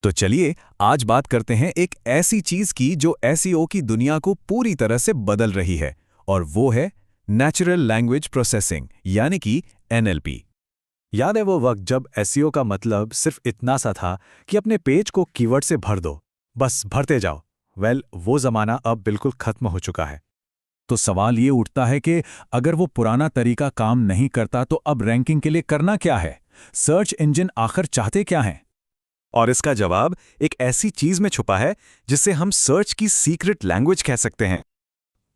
तो चलिए आज बात करते हैं एक ऐसी चीज की जो एसईओ की दुनिया को पूरी तरह से बदल रही है, और वो है नेचुरल लैंग्वेज प्रोसेसिंग यानी कि एनएलपी। याद है वो वक्त जब एसईओ का मतलब सिर्फ इतना सा था कि अपने पेज को कीवर्ड से भर दो, बस भरते जाओ। वो जमाना अब बिल्कुल खत्म हो चुका है। तो सवाल ये उठता है कि अगर वो पुराना तरीका काम नहीं करता तो अब रैंकिंग के लिए करना क्या है? सर्च इंजन आखिर चाहते क्या हैं? और इसका जवाब एक ऐसी चीज में छुपा है जिसे हम सर्च की सीक्रेट लैंग्वेज कह सकते हैं।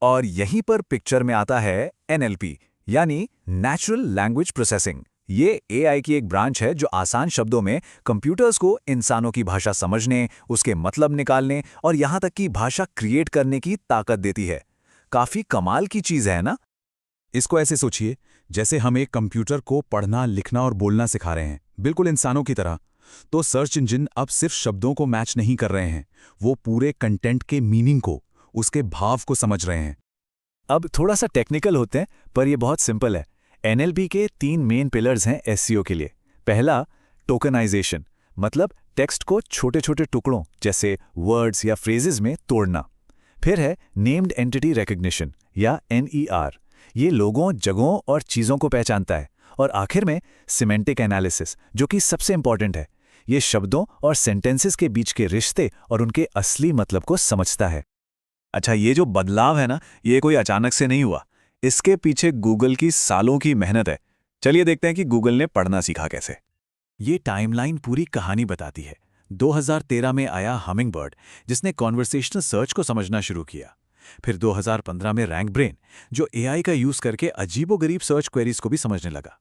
और यहीं पर पिक्चर में आता है एनएलपी यानी नेचुरल लैंग्वेज प्रोसेसिंग। ये एआई की एक ब्रांच है जो आसान शब्दों में कंप्यूटर्स को इंसानों की भाषा समझने, उसके मतलब निकालने और यहां तक कि भाषा क्रिएट करने की ताकत देती है। काफी कमाल की चीज है ना? इसको ऐसे सोचिए जैसे हम एक कंप्यूटर को पढ़ना, लिखना और बोलना सिखा रहे हैं, बिल्कुल इंसानों की तरह। तो सर्च इंजन अब सिर्फ शब्दों को मैच नहीं कर रहे हैं, वो पूरे कंटेंट के मीनिंग को, उसके भाव को समझ रहे हैं। अब थोड़ा सा टेक्निकल होते हैं, पर ये बहुत सिंपल है। एनएलपी के 3 मेन पिलर्स हैं एसईओ के लिए। पहला, टोकनाइजेशन, मतलब टेक्स्ट को छोटे छोटे टुकड़ों जैसे वर्ड्स या फ्रेजेस में तोड़ना। फिर है नेम्ड एंटिटी रिकग्निशन या एनईआर, ये लोगों, जगहों और चीज़ों को पहचानता है। और आखिर में सिमेंटिक एनालिसिस, जो कि सबसे इंपॉर्टेंट है, ये शब्दों और सेंटेंसेस के बीच के रिश्ते और उनके असली मतलब को समझता है। अच्छा, ये जो बदलाव है ना, ये कोई अचानक से नहीं हुआ। इसके पीछे गूगल की सालों की मेहनत है। चलिए देखते हैं कि गूगल ने पढ़ना सीखा कैसे। ये टाइमलाइन पूरी कहानी बताती है। 2013 में आया हमिंगबर्ड, जिसने कॉन्वर्सेशनल सर्च को समझना शुरू किया। फिर 2015 में रैंक ब्रेन, जो एआई का यूज करके अजीबोगरीब सर्च क्वेरीज को भी समझने लगा।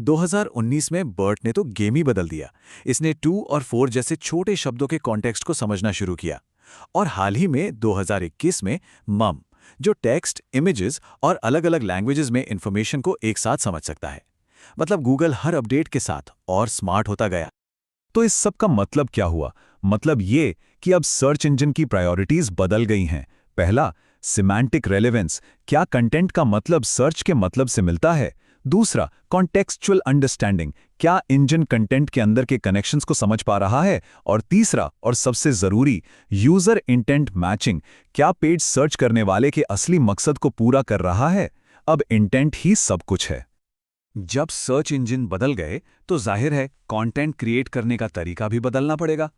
2019 में बर्ट ने तो गेम ही बदल दिया। इसने 2 और 4 जैसे छोटे शब्दों के कॉन्टेक्स्ट को समझना शुरू किया। और हाल ही में 2021 में मम, जो टेक्स्ट, इमेजेस और अलग-अलग लैंग्वेजेस में इंफॉर्मेशन को एक साथ समझ सकता है। मतलब गूगल हर अपडेट के साथ और स्मार्ट होता गया। तो इस सब का मतलब क्या हुआ? मतलब ये कि अब सर्च इंजन की प्रायोरिटीज बदल गई हैं। पहला, सिमेंटिक रेलेवेंस, क्या कंटेंट का मतलब सर्च के मतलब से मिलता है। दूसरा, कॉन्टेक्सचुअल अंडरस्टैंडिंग, क्या इंजन कंटेंट के अंदर के कनेक्शंस को समझ पा रहा है। और तीसरा और सबसे जरूरी, यूजर इंटेंट मैचिंग, क्या पेज सर्च करने वाले के असली मकसद को पूरा कर रहा है। अब इंटेंट ही सब कुछ है। जब सर्च इंजन बदल गए तो जाहिर है कंटेंट क्रिएट करने का तरीका भी बदलना पड़ेगा।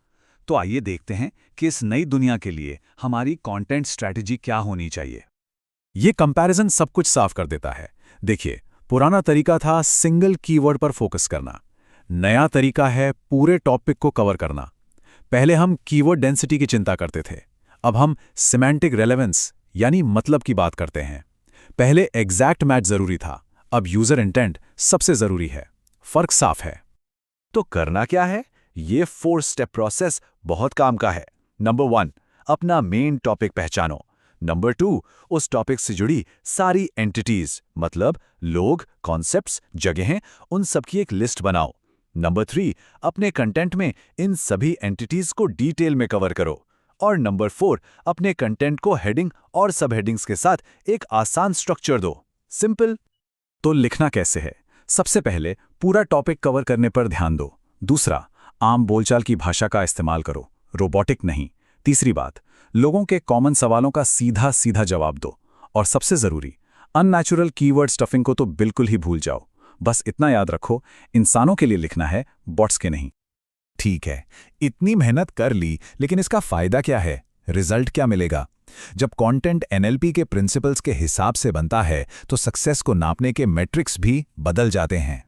तो आइए देखते हैं कि इस नई दुनिया के लिए हमारी कंटेंट स्ट्रैटेजी क्या होनी चाहिए। ये कंपैरिजन सब कुछ साफ कर देता है। देखिए, पुराना तरीका था सिंगल कीवर्ड पर फोकस करना। नया तरीका है पूरे टॉपिक को कवर करना। पहले हम कीवर्ड डेंसिटी की चिंता करते थे, अब हम सिमेंटिक रेलेवेंस यानी मतलब की बात करते हैं। पहले एग्जैक्ट मैच जरूरी था, अब यूजर इंटेंट सबसे जरूरी है। फर्क साफ है। तो करना क्या है? ये 4 स्टेप प्रोसेस बहुत काम का है। नंबर 1, अपना मेन टॉपिक पहचानो। नंबर 2, उस टॉपिक से जुड़ी सारी एंटिटीज, मतलब लोग, कॉन्सेप्ट्स, जगहें, उन सब की एक लिस्ट बनाओ। नंबर 3, अपने कंटेंट में इन सभी एंटिटीज को डिटेल में कवर करो। और नंबर 4, अपने कंटेंट को हेडिंग और सब हेडिंग्स के साथ एक आसान स्ट्रक्चर दो। सिंपल। तो लिखना कैसे है? सबसे पहले पूरा टॉपिक कवर करने पर ध्यान दो। दूसरा, आम बोलचाल की भाषा का इस्तेमाल करो, रोबोटिक नहीं। तीसरी बात, लोगों के कॉमन सवालों का सीधा सीधा जवाब दो। और सबसे जरूरी, अननेचुरल कीवर्ड स्टफिंग को तो बिल्कुल ही भूल जाओ। बस इतना याद रखो, इंसानों के लिए लिखना है, बॉट्स के नहीं। ठीक है, इतनी मेहनत कर ली, लेकिन इसका फायदा क्या है? रिजल्ट क्या मिलेगा? जब कंटेंट एनएलपी के प्रिंसिपल्स के हिसाब से बनता है तो सक्सेस को नापने के मैट्रिक्स भी बदल जाते हैं।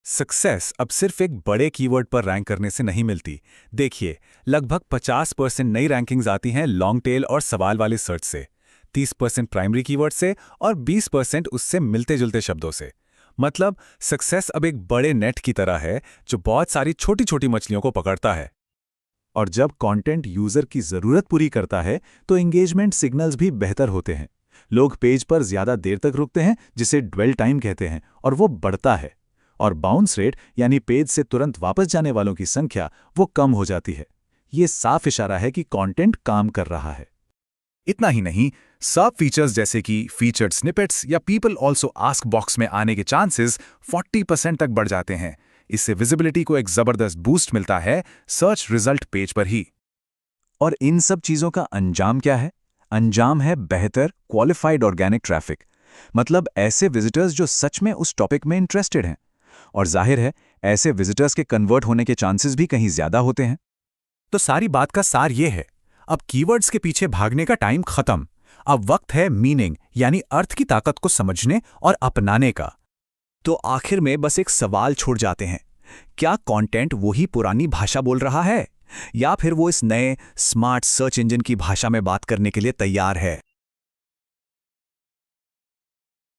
सक्सेस अब सिर्फ एक बड़े कीवर्ड पर रैंक करने से नहीं मिलती। देखिए, लगभग 50% नई रैंकिंग्स आती हैं लॉन्ग टेल और सवाल वाले सर्च से, 30% प्राइमरी कीवर्ड से और 20% उससे मिलते जुलते शब्दों से। मतलब सक्सेस अब एक बड़े नेट की तरह है जो बहुत सारी छोटी छोटी मछलियों को पकड़ता है। और जब कंटेंट यूजर की जरूरत पूरी करता है तो एंगेजमेंट सिग्नल्स भी बेहतर होते हैं। लोग पेज पर ज्यादा देर तक रुकते हैं, जिसे ड्वेल टाइम कहते हैं, और वो बढ़ता है। और बाउंस रेट यानी पेज से तुरंत वापस जाने वालों की संख्या वो कम हो जाती है। ये साफ इशारा है कि कंटेंट काम कर रहा है। इतना ही नहीं, सब फीचर्स जैसे कि फीचर्ड स्निपेट्स या पीपल ऑल्सो आस्क बॉक्स में आने के चांसेस 40% तक बढ़ जाते हैं। इससे विजिबिलिटी को एक जबरदस्त बूस्ट मिलता है सर्च रिजल्ट पेज पर ही। और इन सब चीजों का अंजाम क्या है? अंजाम है बेहतर क्वालिफाइड ऑर्गेनिक ट्रैफिक, मतलब ऐसे विजिटर्स जो सच में उस टॉपिक में इंटरेस्टेड हैं। और जाहिर है, ऐसे विजिटर्स के कन्वर्ट होने के चांसेस भी कहीं ज्यादा होते हैं। तो सारी बात का सार ये है, अब कीवर्ड्स के पीछे भागने का टाइम खत्म। अब वक्त है मीनिंग यानी अर्थ की ताकत को समझने और अपनाने का। तो आखिर में बस एक सवाल छोड़ जाते हैं, क्या कंटेंट वही पुरानी भाषा बोल रहा है, या फिर वो इस नए स्मार्ट सर्च इंजन की भाषा में बात करने के लिए तैयार है?